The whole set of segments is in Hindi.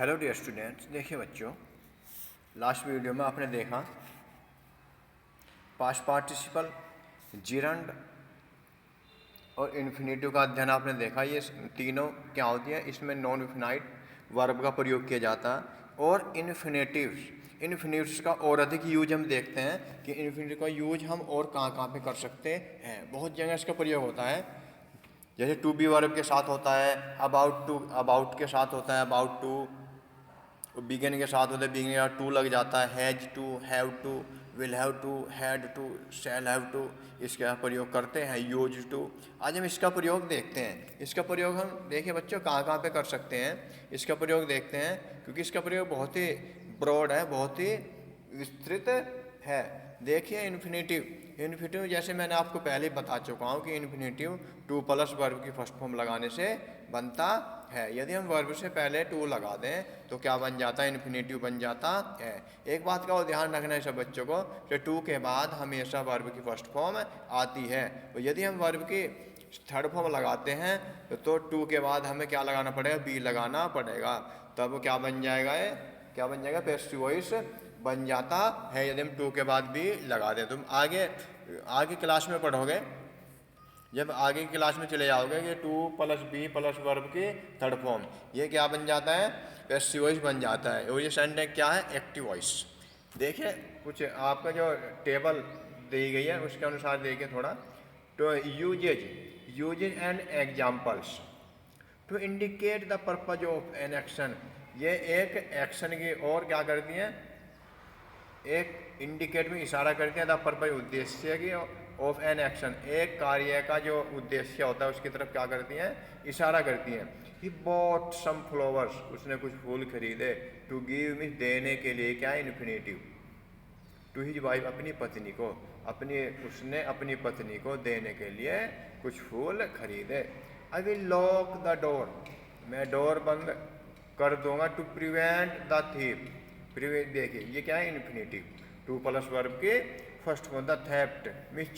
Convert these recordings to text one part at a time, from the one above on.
हेलो डियर स्टूडेंट्स, देखिए बच्चों, लास्ट वीडियो में आपने देखा पास्ट पार्टिसिपल, जिरंड और इन्फिनेटिव का अध्ययन आपने देखा। ये तीनों क्या होती है, इसमें नॉन इन्फिनाइट वर्ब का प्रयोग किया जाता है। और इन्फिनेटिव्स का और अधिक यूज हम देखते हैं कि इन्फिनेटिव का यूज हम और कहाँ कहाँ पे कर सकते हैं। बहुत जगह इसका प्रयोग होता है, जैसे टू बी वर्ब के साथ होता है, अबाउट के साथ होता है, अबाउट टू, बिगिन के साथ होते हैं, बिगिन या टू लग जाता है, has to, have to, will have to, had to, shall have to, इसका प्रयोग करते हैं। यूज टू, आज हम इसका प्रयोग देखते हैं। इसका प्रयोग हम देखिए बच्चों कहाँ कहाँ पे कर सकते हैं, इसका प्रयोग देखते हैं, क्योंकि इसका प्रयोग बहुत ही ब्रॉड है, बहुत ही विस्तृत है। देखिए इन्फिनेटिव जैसे मैंने आपको पहले ही बता चुका हूँ कि इन्फिनेटिव टू प्लस वर्ब की फर्स्ट फॉर्म लगाने से बनता है। यदि हम वर्ब से पहले टू लगा दें तो क्या बन जाता है, इन्फिनेटिव बन जाता है। एक बात का ध्यान रखना है सब बच्चों को कि टू के बाद हमेशा वर्ब की फर्स्ट फॉर्म आती है। तो यदि हम वर्ब की थर्ड फॉर्म लगाते हैं तो टू के बाद हमें क्या लगाना पड़ेगा, बी लगाना पड़ेगा। तब क्या बन जाएगा, क्या बन जाएगा, पैसिव वॉइस बन जाता है यदि हम टू के बाद भी लगा दें। तुम आगे क्लास में पढ़ोगे, जब आगे की क्लास में चले जाओगे कि to plus be plus verb की थर्ड फॉर्म, ये क्या बन जाता है, पैसिव वॉइस बन जाता है। और ये सेंटेंस क्या है, एक्टिव वॉइस। देखिए कुछ आपका जो टेबल दी गई है उसके अनुसार देखिए थोड़ा। तो uses and examples to indicate the purpose of an action, ये एक एक्शन की और क्या करती हैं, एक इंडिकेट में इशारा करते हैं, द पर्पज उद्देश्य की, ऑफ एन एक्शन, एक कार्य का जो उद्देश्य होता है उसकी तरफ क्या करती हैं, इशारा करती हैं। ही बॉट सम फ्लावर्स, उसने कुछ फूल खरीदे। टू गिव मीन्स देने के लिए, क्या है, इन्फिनेटिव। टू हिज वाइफ, अपनी पत्नी को, उसने अपनी पत्नी को देने के लिए कुछ फूल खरीदे। I will lock the door, मैं डोर बंद कर दूंगा। टू प्रिवेंट द थीफ, देखिए ये क्या है, इन्फिनेटिव टू प्लस वर्ब के first form. The theft means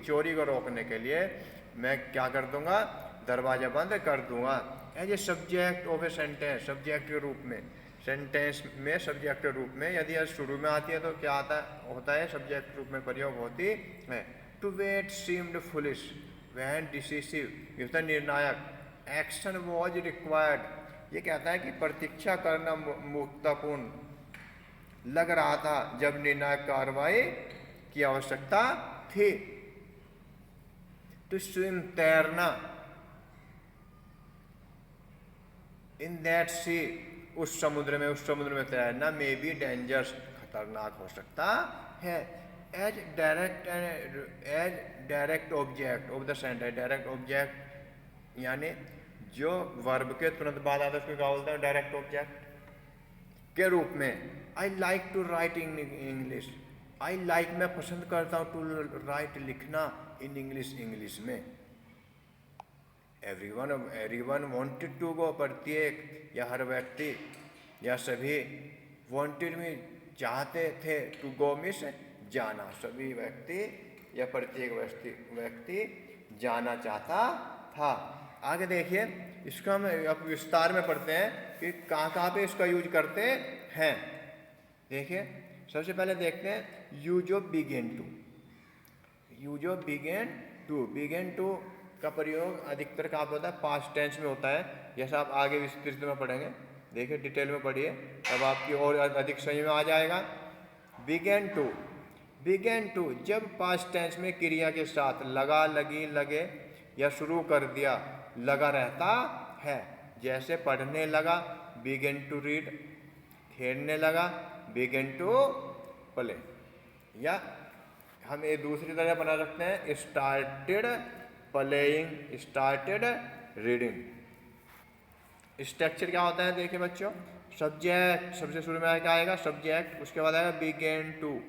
चोरी को रोकने के लिए मैं क्या कर दूंगा, दरवाजा बंद कर दूंगा। As a subject of a sentence, subject के रूप में, सेंटेंस में सब्जेक्ट के रूप में यदि यह शुरू में आती है तो क्या होता है, सब्जेक्ट के रूप में प्रयोग होती है। To wait seemed foolish when decisive, यह निर्णायक। एक्शन वॉज रिक्वायर्ड, ये कहता है कि प्रतीक्षा करना मुक्तापूर्ण लग रहा था जब निर्णायक कार्रवाई की आवश्यकता थी। टू स्विम, तैरना। इन दैट सी, उस समुद्र में तैरना। मे बी डेंजरस, खतरनाक हो सकता है। As direct object of the sentence, direct object यानी जो वर्ब के तुरंत बाद आता है उसको क्या बोलते हैं, डायरेक्ट ऑब्जेक्ट के रूप में। I like to write in English, I like मैं पसंद करता हूँ, टू राइट लिखना, इन इंग्लिश में। एवरीवन वांटेड टू गो, प्रत्येक या हर व्यक्ति या सभी, वांटेड में चाहते थे, टू गो मिस जाना, सभी व्यक्ति या प्रत्येक व्यक्ति जाना चाहता था। आगे देखिए, इसको हम अब विस्तार में पढ़ते हैं कि कहाँ पे इसका यूज करते हैं। देखिए सबसे पहले देखते हैं use of begin to. Begin to का प्रयोग अधिकतर कहाँ होता है, पास्ट टेंस में होता है, जैसा आप आगे विस्तृत में पढ़ेंगे। देखिए डिटेल में पढ़िए, तब आपकी और अधिक समझ में आ जाएगा। बिगेन टू जब पास्ट टेंस में क्रिया के साथ लगा, लगी, लगे या शुरू कर दिया लगा रहता है। जैसे पढ़ने लगा, बिगेन टू रीड। खेलने लगा, बिगेन टू प्ले। या हम एक दूसरी तरह बना सकते हैं, started playing, started reading. Structure क्या होता है, देखिए बच्चों, सब्जेक्ट सबसे शुरू में क्या आएगा, सब्जेक्ट, उसके बाद आएगा बिगेन टू।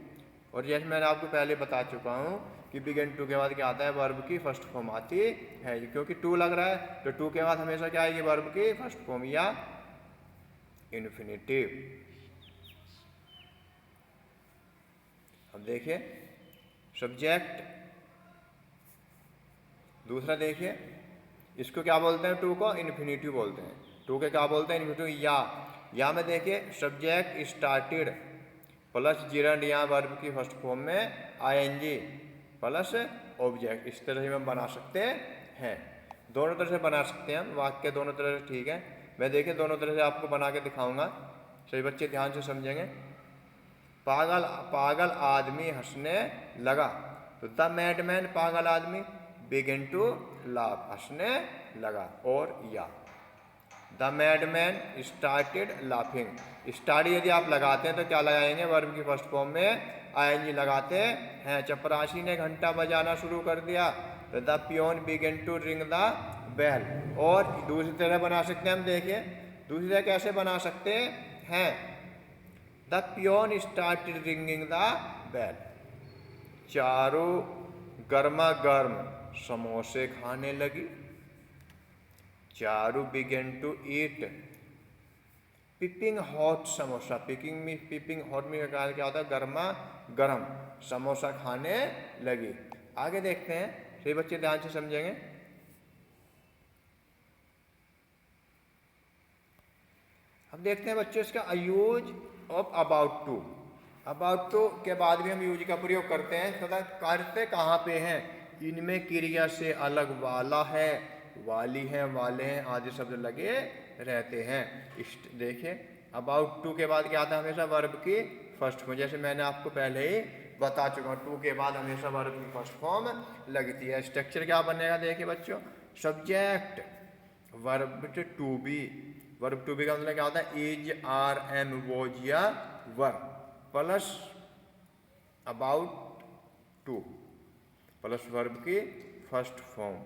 और जैसे मैंने आपको पहले बता चुका हूँ कि बिगेन टू के बाद क्या आता है, वर्ब की फर्स्ट फॉर्म आती है। क्योंकि टू लग रहा है तो टू के बाद हमेशा क्या आएगी, वर्ब की फर्स्ट फॉर्म या इन्फिनेटिव। अब देखिए सब्जेक्ट, दूसरा देखिए, इसको क्या बोलते हैं, टू को इन्फिनेटिव बोलते हैं। टू के क्या बोलते हैं, इन्फिनेटिव। यहाँ में देखिए सब्जेक्ट स्टार्टेड प्लस जिरंड यहाँ वर्ब की फर्स्ट फॉर्म में आईएनजी प्लस ऑब्जेक्ट, इस तरह से हम बना सकते हैं। दोनों तरह से बना सकते हैं हम वाक्य, दोनों तरह से ठीक है। मैं देखिए दोनों तरह से आपको बना के दिखाऊंगा, सभी बच्चे ध्यान से समझेंगे। पागल पागल आदमी हंसने लगा, तो द मैडमैन पागल आदमी बिगिन टू लाफ, हंसने लगा। और या the madman started laughing, start यदि आप लगाते हैं तो क्या लगाएंगे, वर्ब की फर्स्ट फॉर्म में आईएनजी लगाते हैं। चपरासी ने घंटा बजाना शुरू कर दिया, तो the peon begin to ring the bell. और दूसरी तरह बना सकते हैं हम, देखिए दूसरी तरह कैसे बना सकते हैं, the peon started ringing the bell. चारों गर्मा गर्म समोसे खाने लगी, Charu began to eat piping hot samosa. Piping hot में क्या होता है, गर्मा गर्म समोसा खाने लगी। आगे देखते हैं, सभी बच्चे ध्यान से समझेंगे। अब देखते हैं बच्चों इसका use of about to. About to के बाद भी हम यूज का प्रयोग करते हैं तथा करते कहाँ पे हैं, इनमें क्रिया से अलग वाला है, वाली है, वाले हैं आदि शब्द लगे रहते हैं। देखिए अबाउट टू के बाद क्या आता है, हमेशा वर्ब की फर्स्ट फॉर्म, जैसे मैंने आपको पहले ही बता चुका हूँ, टू के बाद हमेशा वर्ब की फर्स्ट फॉर्म लगती है। स्ट्रक्चर क्या बनेगा, देखिए बच्चों, subject verb to be, verb to be का मतलब क्या होता है, इज आर एम वॉज या वर plus about to plus verb की फर्स्ट फॉर्म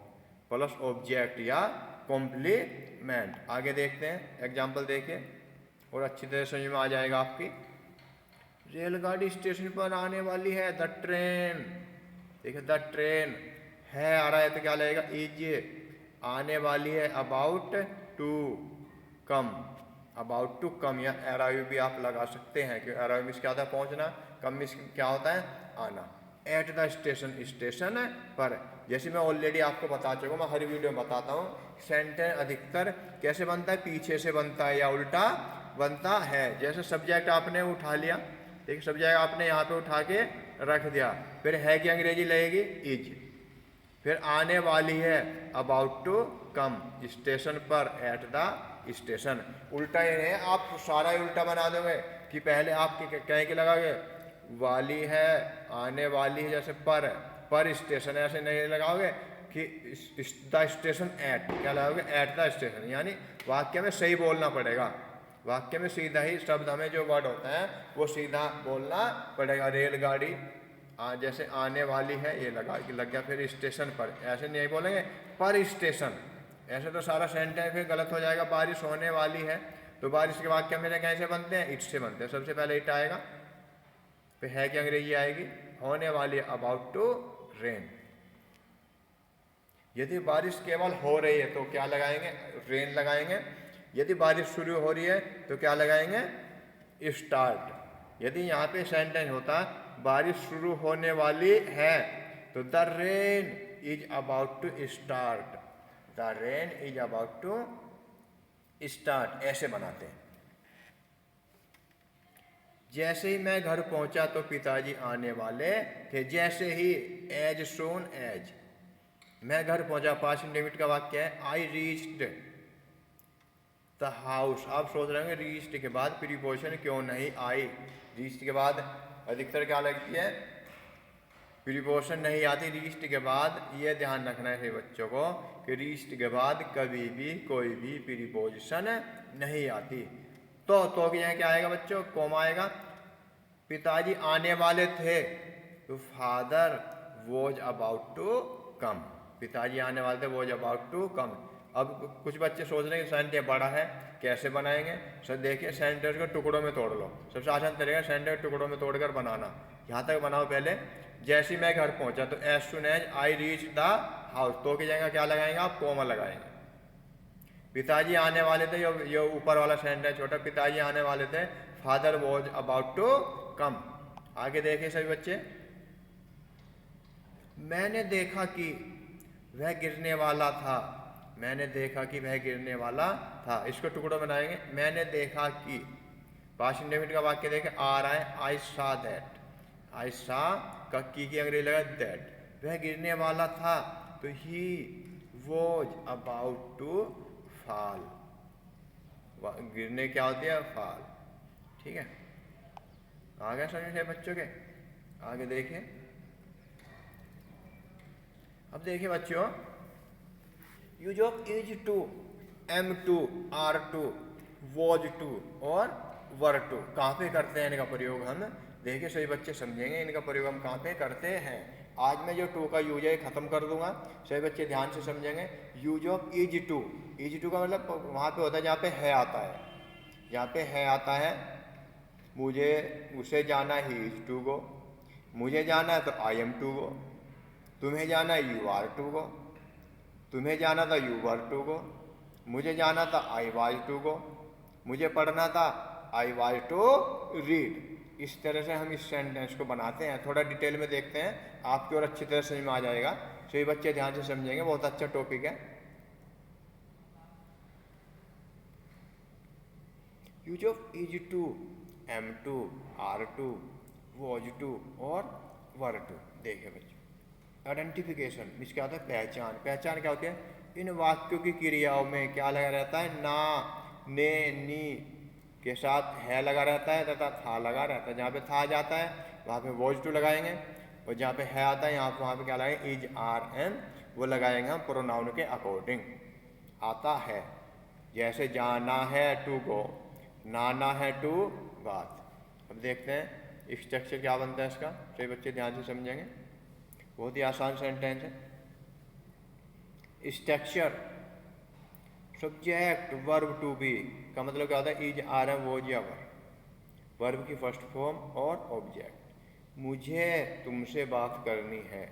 प्लस ऑब्जेक्ट या कॉम्प्लीमेंट। आगे देखते हैं एग्जाम्पल देखिए और अच्छी तरह समझ में आ जाएगा आपकी। रेलगाड़ी स्टेशन पर आने वाली है, द ट्रेन, देखिए द ट्रेन है आ रहा है तो क्या लगेगा, इज आने वाली है, about to come, about to come या अराइव भी आप लगा सकते हैं, क्योंकि अराइव में क्या होता है पहुंचना, कम में क्या होता है आना। एट द स्टेशन, स्टेशन पर, जैसे मैं ऑलरेडी आपको बता चुका हूँ, मैं हर वीडियो में बताता हूँ, सेंटेंस अधिकतर कैसे बनता है, पीछे से बनता है या उल्टा बनता है। जैसे सब्जेक्ट आपने उठा लिया, एक सब्जेक्ट आपने यहाँ पे उठा के रख दिया, फिर है की अंग्रेजी लगेगी इज, फिर आने वाली है अबाउट टू कम, स्टेशन पर एट द स्टेशन। उल्टा ये है, आप सारा ही उल्टा बना दोगे कि पहले आप कहीं के लगाओगे वाली है, आने वाली है, जैसे पर स्टेशन, ऐसे नहीं लगाओगे कि द स्टेशन एट, क्या लगाओगे एट द स्टेशन, यानी वाक्य में सही बोलना पड़ेगा, वाक्य में सीधा ही शब्द हमें जो वर्ड होता है वो सीधा बोलना पड़ेगा। रेलगाड़ी जैसे आने वाली है ये लग गया, फिर स्टेशन पर, ऐसे नहीं बोलेंगे पर स्टेशन, ऐसे तो सारा सेंटेंस फिर गलत हो जाएगा। बारिश होने वाली है, तो बारिश के वाक्य मेरे कैसे बनते हैं, इट से बनते हैं, सबसे पहले इट आएगा, फिर है की अंग्रेजी आएगी, होने वाली है अबाउट टू रेन। यदि बारिश केवल हो रही है तो क्या लगाएंगे, रेन लगाएंगे। यदि बारिश शुरू हो रही है तो क्या लगाएंगे, स्टार्ट। यदि यहाँ पे सेंटेंस होता बारिश शुरू होने वाली है तो the rain is about to start, the rain is about to start, ऐसे बनाते हैं। जैसे ही मैं घर पहुंचा तो पिताजी आने वाले थे, जैसे ही, एज सोन एज, मैं घर पहुंचा, पास्ट इंडेफिनिट का वाक्य है, आई रीच्ड द हाउस। आप सोच रहे होंगे रीच्ड के बाद प्रीपोजिशन क्यों नहीं आई, रीच्ड के बाद अधिकतर क्या लगती है, प्रीपोजिशन नहीं आती रीच्ड के बाद। ये ध्यान रखना है बच्चों को कि रीच्ड के बाद कभी भी कोई भी प्रीपोजिशन नहीं आती। तो कि यहाँ क्या आएगा बच्चों, कॉमा आएगा। पिताजी आने वाले थे तो father was about to come, पिताजी आने वाले थे वॉज अबाउट टू कम। अब कुछ बच्चे सोच रहे हैं कि सेंटेंस बड़ा है कैसे बनाएंगे, सर देखिए सेंटेंस को टुकड़ों में तोड़ लो, सबसे आसान तरीका सेंटेंस टुकड़ों में तोड़कर बनाना। यहाँ तक बनाओ पहले, जैसे मैं घर पहुंचा तो as soon as I reach the house, तो की जगह क्या लगाएंगे आप, कॉमा लगाएंगे। पिताजी आने वाले थे, ये ऊपर वाला सेंटेंस छोटा, पिताजी आने वाले थे, father was about to come. आगे देखिए सभी बच्चे, मैंने देखा कि वह गिरने वाला था, मैंने देखा कि वह गिरने वाला था। इसको टुकड़ों में बनाएंगे। मैंने देखा कि, पास्ट इंडेफिनिट का वाक्य देखें, आ रहा है आई सा दैट। आई सा का की अंग्रेजी लगा दैट। वह गिरने वाला था, तो he was about to fall. गिरने क्या होती है? फॉल। ठीक है, आ गया समझ में बच्चों के? आगे देखिए। अब देखिए बच्चों, use of is to, am to, are to, was to और वर टू कहाँ पे करते हैं इनका प्रयोग हम? देखिए सभी बच्चे समझेंगे इनका प्रयोग हम कहाँ पे करते हैं। आज मैं जो टू का यूज है खत्म कर दूंगा, सभी बच्चे ध्यान से समझेंगे। Use of is to, is to का मतलब वहाँ पे होता है जहाँ पे है आता है। जहाँ पे है आता है, मुझे उसे जाना ही इज टू गो, मुझे जाना है तो आई एम टू गो, तुम्हें जाना है यू आर टू गो, तुम्हें जाना था यू वर टू गो, मुझे जाना था आई वाज टू गो, मुझे पढ़ना था आई वाज टू रीड। इस तरह से हम इस सेंटेंस को बनाते हैं। थोड़ा डिटेल में देखते हैं, आपकी और अच्छी तरह समझ में आ जाएगा। सभी बच्चे ध्यान से समझेंगे, बहुत अच्छा टॉपिक है। Use of is to, am to, are to, was to और वर टू। देखिए बच्चों, आइडेंटिफिकेशन मीन्स क्या होता है? पहचान। पहचान क्या होती है? इन वाक्यों की क्रियाओं में क्या लगा रहता है? ना, ने, नी के साथ है लगा रहता है तथा था लगा रहता है। जहाँ पे था जाता है वहाँ पे वॉज टू लगाएंगे, और जहाँ पे है आता है यहाँ पे वहाँ पे क्या लगाएंगे? इज, आर, एम, वो लगाएंगे हम प्रोनाउन के अकॉर्डिंग। आता है, जैसे जाना है टू गो, नाना है टू बात। अब देखते हैं स्ट्रक्चर क्या बनता है इसका, सभी बच्चे ध्यान से समझेंगे। बहुत ही आसान सेंटेंस है। Structure, subject verb to be का मतलब क्या होता है? इज, आर, एम, वॉज या वर। वर्ब की फर्स्ट फॉर्म और ऑब्जेक्ट। मुझे तुमसे बात करनी है,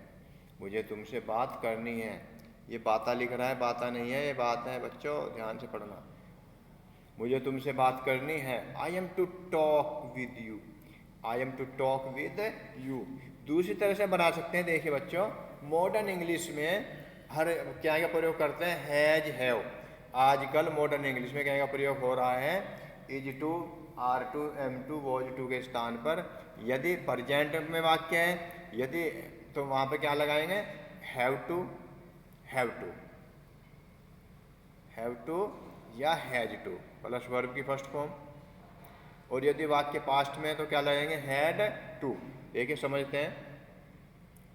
मुझे तुमसे बात करनी है। ये बाता लिख रहा है, बाता नहीं है, ये बात है बच्चों, ध्यान से पढ़ना। मुझे तुमसे बात करनी है। I am to talk with you, I am to talk with you. दूसरी तरह से बना सकते हैं। देखिए बच्चों, मॉडर्न इंग्लिश में हर क्या का प्रयोग करते हैं? Has, have. आजकल मॉडर्न इंग्लिश में क्या का प्रयोग हो रहा है? Is to, are to, am to, was to के स्थान पर यदि प्रेजेंट में वाक्य है, यदि तो वहाँ पे क्या लगाएंगे? Have to, have to, have to या हैज टू प्लस वर्ब की फर्स्ट फॉर्म। और यदि वाक्य पास्ट में तो क्या लगेंगे? Had to. देखिए समझते हैं,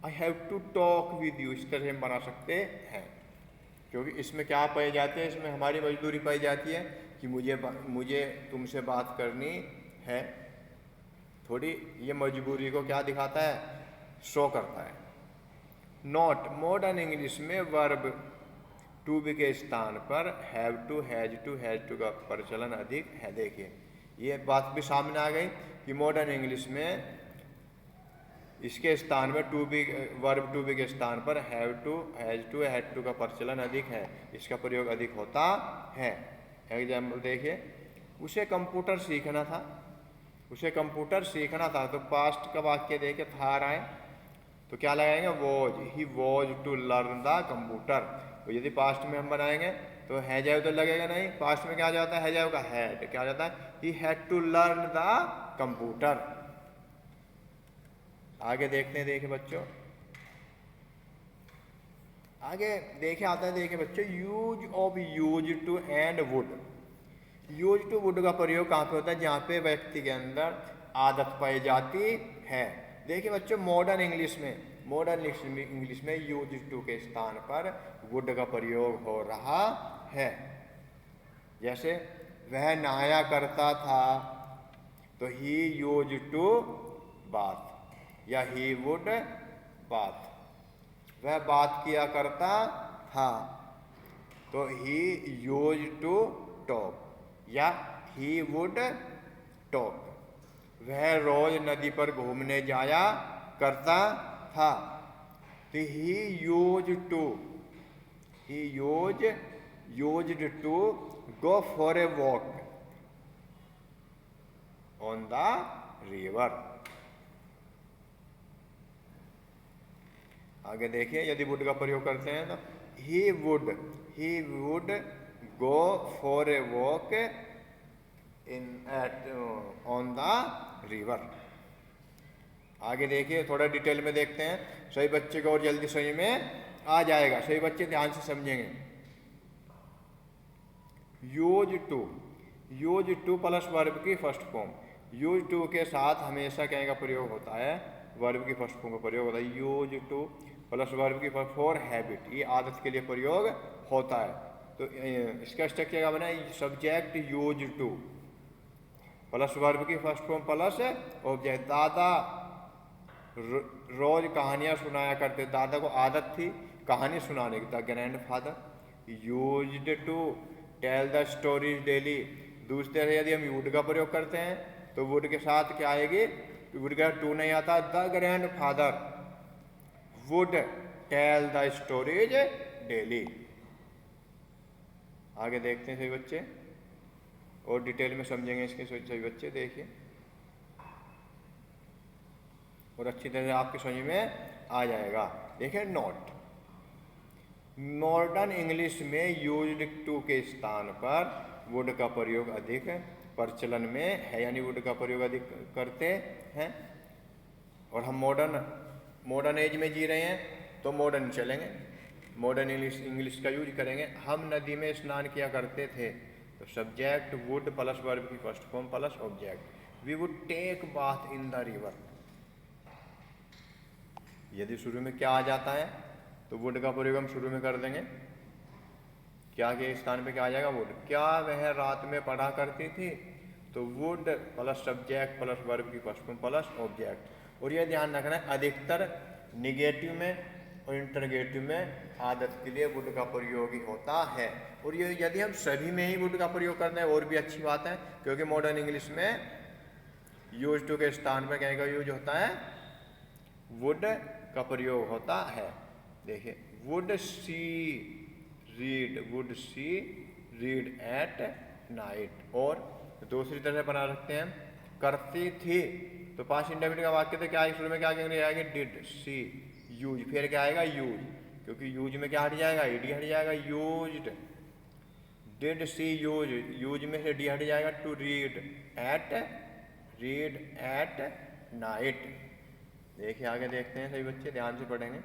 I have to talk with you, इस तरह से हम बना सकते हैं। क्योंकि इसमें क्या पाई जाती है? इसमें हमारी मजदूरी पाई जाती है कि मुझे तुमसे बात करनी है। थोड़ी ये मजबूरी को क्या दिखाता है? शो करता है। नॉट, मॉडर्न इंग्लिश में वर्ब टू बी के स्थान पर हैव टू, हैज टू का प्रचलन अधिक है। देखिए ये बात भी सामने आ गई कि मॉडर्न इंग्लिश में इसके स्थान में to be, verb to be के स्थान पर हैव टू, हैज टू का प्रचलन अधिक है, इसका प्रयोग अधिक होता है। एग्जाम्पल देखिए, उसे कंप्यूटर सीखना था, उसे कंप्यूटर सीखना था, तो पास्ट का वाक्य देखिए था रहा है तो क्या लगाएंगे? Was, he was to learn the computer. तो यदि पास्ट में हम बनाएंगे तो हैज हैव तो लगेगा नहीं, पास्ट में क्या जाता है? हैज हैव का हैड क्या जाता है? He had to learn the computer. आगे देखते हैं। देखिए बच्चों, आगे देखे आता है। देखिए बच्चों, use of use to and would. Use to would का प्रयोग कहाँ पे होता है? जहाँ पे व्यक्ति के अंदर आदत पाई जाती है। देखिए बच्चों, मॉडर्न इंग्लिश में यूज टू के स्थान पर वुड का प्रयोग हो रहा है। जैसे वह नहाया करता था, तो ही यूज टू बाथ या ही वुड बाथ। वह बात किया करता था, तो ही यूज टू टॉक या ही वुड टॉक। वह रोज नदी पर घूमने जाया करता था, तो he used to go for a walk on the river. आगे देखिए, यदि वुड का प्रयोग करते हैं तो he would, he would go for a walk in at on the river। आगे देखिए, थोड़ा डिटेल में देखते हैं, सही बच्चे को और जल्दी सही में आ जाएगा। सही बच्चे ध्यान से समझेंगे। यूज टू प्लस वर्ब की फर्स्ट फॉर्म। यूज टू के साथ हमेशा क्या का प्रयोग होता है, वर्ब की फर्स्ट फॉर्म का प्रयोग होता है। यूज टू प्लस वर्ब की फॉर हैबिट, ये आदत के लिए प्रयोग होता है। तो इसका स्ट्रक्चर क्या बना, subject use to plus verb की फर्स्ट फॉर्म प्लस ऑब्जेक्ट। दादा रोज कहानियाँ सुनाया करते, दादा को आदत थी कहानी सुनाने की। The grand father used to tell the stories daily. दूसरे से यदि हम वुड का प्रयोग करते हैं तो वुड के साथ क्या आएगी, वुड का टू नहीं आता। The grand father would tell the stories daily. आगे देखते हैं सही बच्चे, और डिटेल में समझेंगे इसके सही बच्चे। देखिए, और अच्छी तरह से आपकी समझ में आ जाएगा। देखिए, नोट मॉडर्न इंग्लिश में यूज्ड टू के स्थान पर वुड का प्रयोग अधिक प्रचलन में है, यानी वुड का प्रयोग अधिक करते हैं। और हम मॉडर्न एज में जी रहे हैं तो मॉडर्न चलेंगे, मॉडर्न इंग्लिश का यूज करेंगे। हम नदी में स्नान किया करते थे, तो सब्जेक्ट वुड प्लस वर्ब की first form plus object. We would take bath in the river. यदि शुरू में क्या आ जाता है तो वुड का प्रयोग हम शुरू में कर देंगे। क्या के स्थान पे क्या आ जाएगा, वुड। क्या वह रात में पढ़ा करती थी, तो would plus subject plus verb की फर्स्ट फॉर्म प्लस ऑब्जेक्ट। और यह ध्यान रखना है, अधिकतर निगेटिव में और इंटरगेटिव में आदत के लिए वुड का प्रयोग ही होता है। और ये यदि हम सभी में ही वुड का प्रयोग करते हैं और भी अच्छी बात है, क्योंकि मॉडर्न इंग्लिश में यूज टू के स्थान पर क्या का यूज होता है, वुड का प्रयोग होता है। देखिए, would see read eight night. और दूसरी तरह बना सकते हैं, करती थी, तो पास्ट इंडेफिनिट का वाक्य तो क्या है, शुरू में क्या आएगा, डिड सी यूज, फिर क्या आएगा, यूज, क्योंकि यूज में क्या हट जाएगा, ईडी हट जाएगा। यूज्ड, डिड सी यूज में से डी हट जाएगा, टू रीड एट नाइट। देखिए, आगे देखते हैं सही बच्चे, ध्यान से पढ़ेंगे।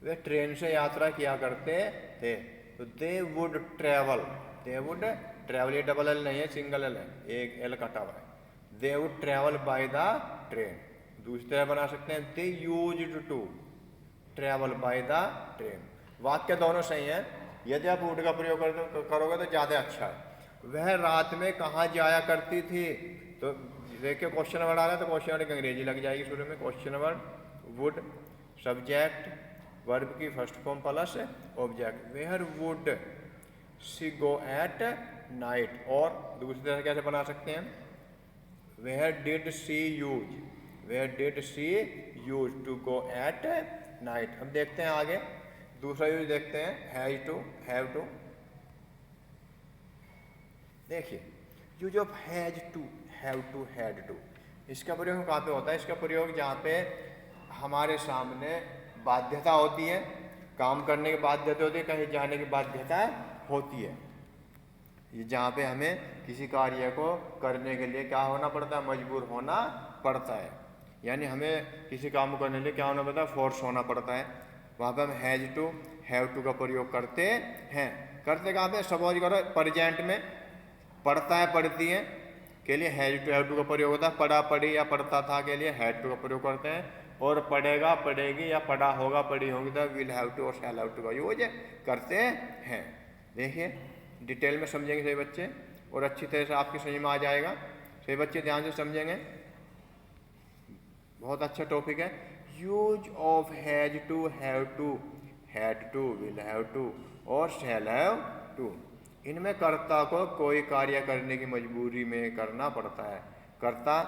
वे ट्रेन से यात्रा किया करते थे, तो दे वुड ट्रेवल, ये डबल एल नहीं है, सिंगल एल है, एक एल कटा हुआ है। They would travel by the train. दूसरी तरह बना सकते हैं, they used to travel by the train. वाक्य दोनों सही हैं, यदि आप वुड का प्रयोग करोगे तो ज़्यादा अच्छा है। वह रात में कहाँ जाया करती थी, तो देखिए क्वेश्चन वर्ड आ रहा है, तो क्वेश्चन वर्ड की अंग्रेजी लग जाएगी शुरू में। Question word would, subject verb की first form plus object. Where would she go at night. और दूसरी तरह कैसे बना सकते हैं, where did she use to go at night. हम देखते हैं आगे दूसरा यूज देखते हैं, हैज टू, हैव टू। देखिए, use of has to, have to, had to, इसका प्रयोग कहाँ पे होता है, इसका प्रयोग जहाँ पे हमारे सामने बाध्यता होती है, काम करने की बाध्यता होती है, कहीं जाने की बाध्यता होती है। ये जहाँ पे हमें किसी कार्य को करने के लिए क्या होना पड़ता है, मजबूर होना पड़ता है, यानी हमें किसी काम को करने के लिए क्या होना पड़ता है, फोर्स होना पड़ता है। वहाँ पे हम हैज टू, हैव टू का प्रयोग करते हैं। करते कहाँ पे, सपोज करो प्रेजेंट में पढ़ता है पढ़ती है के लिए हैज टू हैव टू का प्रयोग होता है। पढ़ा पढ़ी या पढ़ता था के लिए हैड टू का प्रयोग करते हैं। और पढ़ेगा पढ़ेगी या पढ़ा होगा पढ़ी होगी तो विल हैव टू और शैल हैव टू का यूज करते हैं। देखिए, डिटेल में समझेंगे सही बच्चे, और अच्छी तरह से आपकी समझ में आ जाएगा। सही बच्चे ध्यान से समझेंगे, बहुत अच्छा टॉपिक है। Use of has to, have to, had to, will have to और शैल हैव टू। इनमें कर्ता को कोई कार्य करने की मजबूरी में करना पड़ता है। कर्ता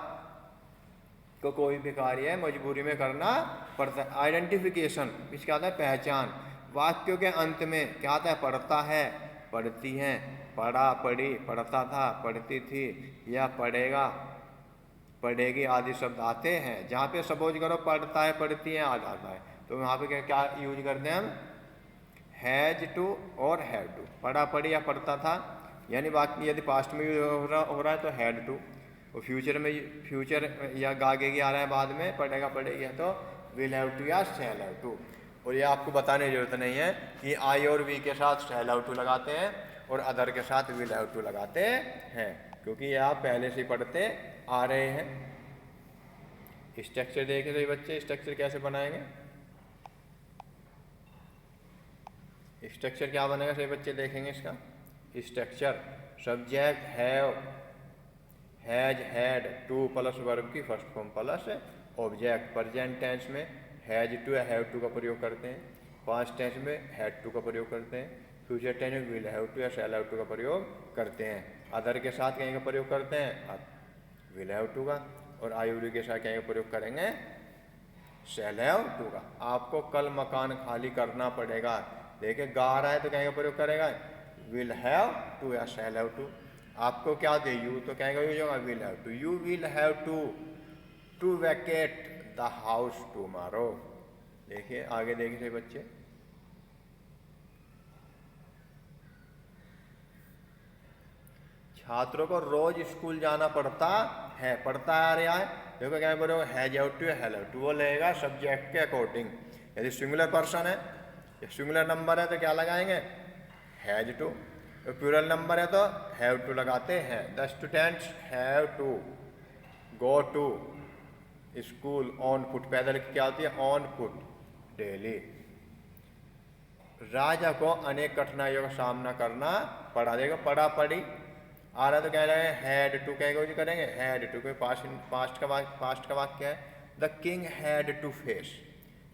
को कोई भी कार्य मजबूरी में करना पड़ता है। आइडेंटिफिकेशन, इसका आता है पहचान। वाक्यों के अंत में क्या आता है, पढ़ता है, पढ़ती हैं, पढ़ा पढ़ी, पढ़ता था, पढ़ती थी या पढ़ेगा पढ़ेगी आदि शब्द आते हैं। जहाँ पे सपोज करो पढ़ता है, पढ़ती है आ जाता है, तो वहाँ पे क्या क्या यूज करते हैं हम? हैज टू और हैव टू। पढ़ा पढ़ी या पढ़ता था, यानी बाकी यदि पास्ट में यूज हो रहा है तो हैड टू, और फ्यूचर या आगे की आ रहा है बाद में, पढ़ेगा पढ़ेगी तो विल हैव टू या शैल हैव टू। और ये आपको बताने की जरूरत नहीं है कि आई और वी के साथ शैल हैव टू लगाते हैं और अदर के साथ विल हैव टू लगाते हैं, क्योंकि ये आप पहले से पढ़ते आ रहे हैं। स्ट्रक्चर देखे तो ये बच्चे स्ट्रक्चर कैसे बनाएंगे? स्ट्रक्चर क्या बनेगा सभी बच्चे देखेंगे इसका। Structure subject have, has, had, to plus verb की first form plus object. Present tense में हैज टू या हैव टू का प्रयोग करते हैं, पास्ट टेंस में हैड टू का प्रयोग करते हैं, फ्यूचर टेंस में विल हैव टू या शैल हैव टू का प्रयोग करते हैं। अदर के साथ कहीं का प्रयोग करते हैं विल हैव टू का, और आई के साथ कहीं का प्रयोग करेंगे शैल हैव टू का। आपको कल मकान खाली करना पड़ेगा, देखिए गा रहा है तो कहीं का प्रयोग करेगा विल हैव टू या शैल हैव टू। आपको क्या दे यू तो कहेगा यूज होगा will have to. You will have to vacate the house tomorrow. देखिए आगे देखिए सही बच्चे, छात्रों को रोज स्कूल जाना पड़ता है, पढ़ता आ रहा है, देखो क्या बोलो हैज हैव टू या हैव टू, वो लगेगा सब्जेक्ट के अकॉर्डिंग। यदि सिंगुलर पर्सन है, सिंगुलर नंबर है तो क्या लगाएंगे हैज टू, प्लूरल नंबर है तो हैव टू लगाते हैं। The students have to go to school on foot, पैदल की क्या होती है ऑन फुट डेली। राजा को अनेक कठिनाइयों का सामना करना पड़ा, देखो पढ़ा पढ़ी आ रहा तो कह रहे हैं हैड टू, क्या यूज करेंगे हैड टू, कोई पास्ट का वाक्य है। The king had to face,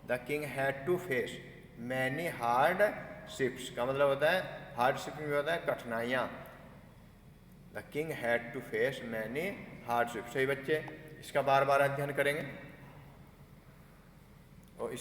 the king had to face many hardships, का मतलब होता है हार्डशिप में होता है कठिनाइयाँ। The king had to face many hardship. सही बच्चे, इसका बार बार अध्ययन करेंगे।